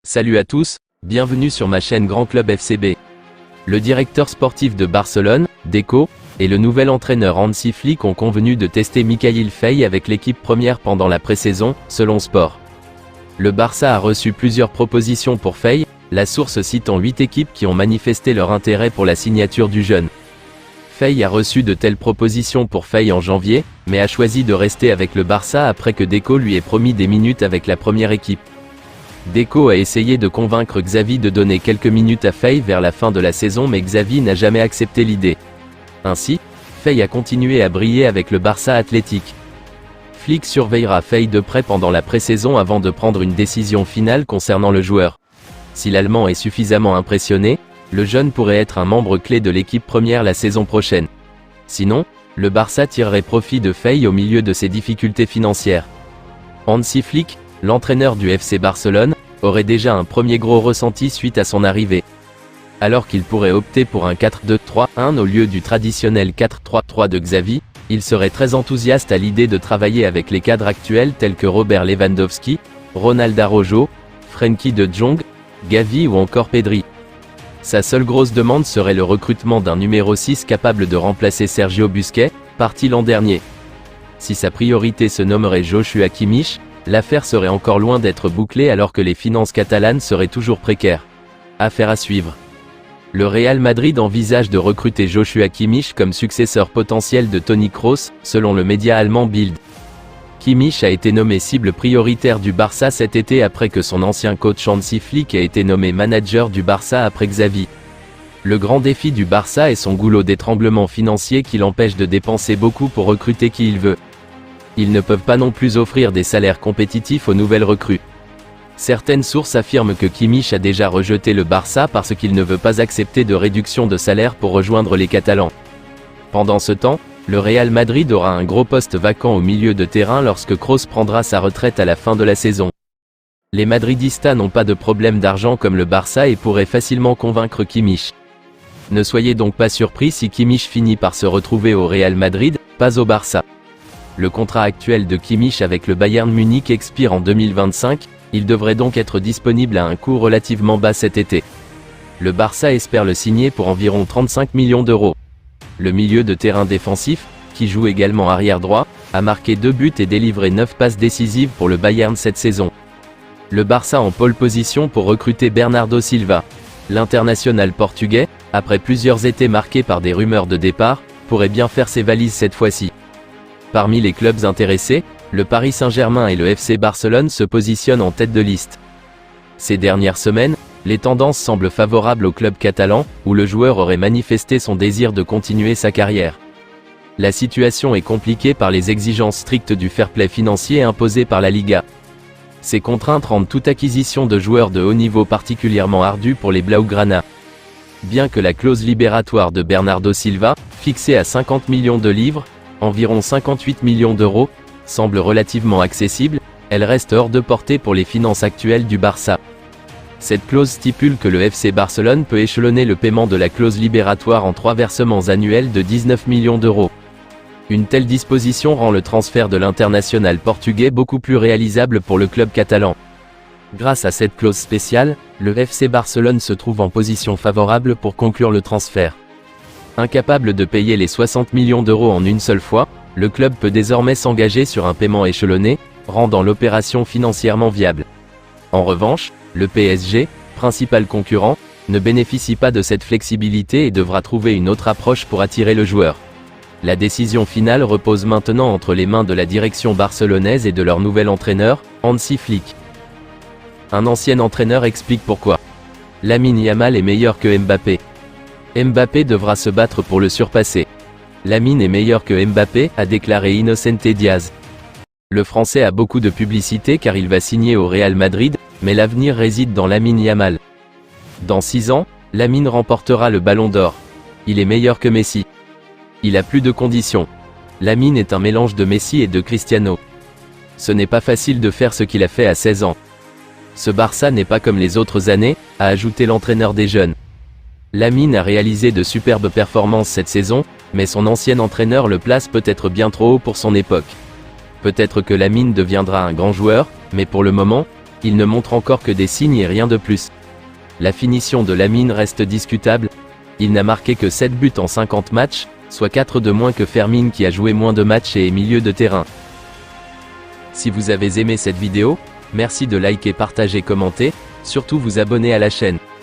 Salut à tous, bienvenue sur ma chaîne Grand Club FCB. Le directeur sportif de Barcelone, Deco, et le nouvel entraîneur Hansi Flick ont convenu de tester Mikayil Faye avec l'équipe première pendant la pré-saison, selon Sport. Le Barça a reçu plusieurs propositions pour Faye, la source citant 8 équipes qui ont manifesté leur intérêt pour la signature du jeune. Faye a reçu de telles propositions pour Faye en janvier, mais a choisi de rester avec le Barça après que Deco lui ait promis des minutes avec la première équipe. Deco a essayé de convaincre Xavi de donner quelques minutes à Faye vers la fin de la saison, mais Xavi n'a jamais accepté l'idée. Ainsi, Faye a continué à briller avec le Barça Athletic. Flick surveillera Faye de près pendant la pré-saison avant de prendre une décision finale concernant le joueur. Si l'Allemand est suffisamment impressionné, le jeune pourrait être un membre clé de l'équipe première la saison prochaine. Sinon, le Barça tirerait profit de Faye au milieu de ses difficultés financières. Hansi Flick, l'entraîneur du FC Barcelone, aurait déjà un premier gros ressenti suite à son arrivée. Alors qu'il pourrait opter pour un 4-2-3-1 au lieu du traditionnel 4-3-3 de Xavi, il serait très enthousiaste à l'idée de travailler avec les cadres actuels tels que Robert Lewandowski, Ronald Araujo, Frenkie de Jong, Gavi ou encore Pedri. Sa seule grosse demande serait le recrutement d'un numéro 6 capable de remplacer Sergio Busquets, parti l'an dernier. Si sa priorité se nommerait Joshua Kimmich, l'affaire serait encore loin d'être bouclée alors que les finances catalanes seraient toujours précaires. Affaire à suivre. Le Real Madrid envisage de recruter Joshua Kimmich comme successeur potentiel de Toni Kroos, selon le média allemand Bild. Kimmich a été nommé cible prioritaire du Barça cet été après que son ancien coach Hansi Flick a été nommé manager du Barça après Xavi. Le grand défi du Barça est son goulot d'étranglement financier qui l'empêche de dépenser beaucoup pour recruter qui il veut. Ils ne peuvent pas non plus offrir des salaires compétitifs aux nouvelles recrues. Certaines sources affirment que Kimmich a déjà rejeté le Barça parce qu'il ne veut pas accepter de réduction de salaire pour rejoindre les Catalans. Pendant ce temps, le Real Madrid aura un gros poste vacant au milieu de terrain lorsque Kroos prendra sa retraite à la fin de la saison. Les Madridistas n'ont pas de problème d'argent comme le Barça et pourraient facilement convaincre Kimmich. Ne soyez donc pas surpris si Kimmich finit par se retrouver au Real Madrid, pas au Barça. Le contrat actuel de Kimmich avec le Bayern Munich expire en 2025, il devrait donc être disponible à un coût relativement bas cet été. Le Barça espère le signer pour environ 35 millions d'euros. Le milieu de terrain défensif, qui joue également arrière droit, a marqué 2 buts et délivré 9 passes décisives pour le Bayern cette saison. Le Barça en pole position pour recruter Bernardo Silva. L'international portugais, après plusieurs étés marqués par des rumeurs de départ, pourrait bien faire ses valises cette fois-ci. Parmi les clubs intéressés, le Paris Saint-Germain et le FC Barcelone se positionnent en tête de liste. Ces dernières semaines, les tendances semblent favorables au club catalan, où le joueur aurait manifesté son désir de continuer sa carrière. La situation est compliquée par les exigences strictes du fair-play financier imposées par la Liga. Ces contraintes rendent toute acquisition de joueurs de haut niveau particulièrement ardue pour les Blaugrana. Bien que la clause libératoire de Bernardo Silva, fixée à 50 millions de livres, environ 58 millions d'euros, semble relativement accessible, elle reste hors de portée pour les finances actuelles du Barça. Cette clause stipule que le FC Barcelone peut échelonner le paiement de la clause libératoire en 3 versements annuels de 19 millions d'euros. Une telle disposition rend le transfert de l'international portugais beaucoup plus réalisable pour le club catalan. Grâce à cette clause spéciale, le FC Barcelone se trouve en position favorable pour conclure le transfert. Incapable de payer les 60 millions d'euros en une seule fois, le club peut désormais s'engager sur un paiement échelonné, rendant l'opération financièrement viable. En revanche, le PSG, principal concurrent, ne bénéficie pas de cette flexibilité et devra trouver une autre approche pour attirer le joueur. La décision finale repose maintenant entre les mains de la direction barcelonaise et de leur nouvel entraîneur, Hansi Flick. Un ancien entraîneur explique pourquoi. Lamine Yamal est meilleur que Mbappé. Mbappé devra se battre pour le surpasser. Lamine est meilleur que Mbappé, a déclaré Innocente Diaz. Le Français a beaucoup de publicité car il va signer au Real Madrid, mais l'avenir réside dans Lamine Yamal. Dans 6 ans, Lamine remportera le Ballon d'Or. Il est meilleur que Messi. Il a plus de conditions. Lamine est un mélange de Messi et de Cristiano. Ce n'est pas facile de faire ce qu'il a fait à 16 ans. Ce Barça n'est pas comme les autres années, a ajouté l'entraîneur des jeunes. Lamine a réalisé de superbes performances cette saison, mais son ancien entraîneur le place peut-être bien trop haut pour son époque. Peut-être que Lamine deviendra un grand joueur, mais pour le moment, il ne montre encore que des signes et rien de plus. La finition de Lamine reste discutable. Il n'a marqué que 7 buts en 50 matchs, soit 4 de moins que Fermin qui a joué moins de matchs et est milieu de terrain. Si vous avez aimé cette vidéo, merci de liker, partager, commenter, surtout vous abonner à la chaîne.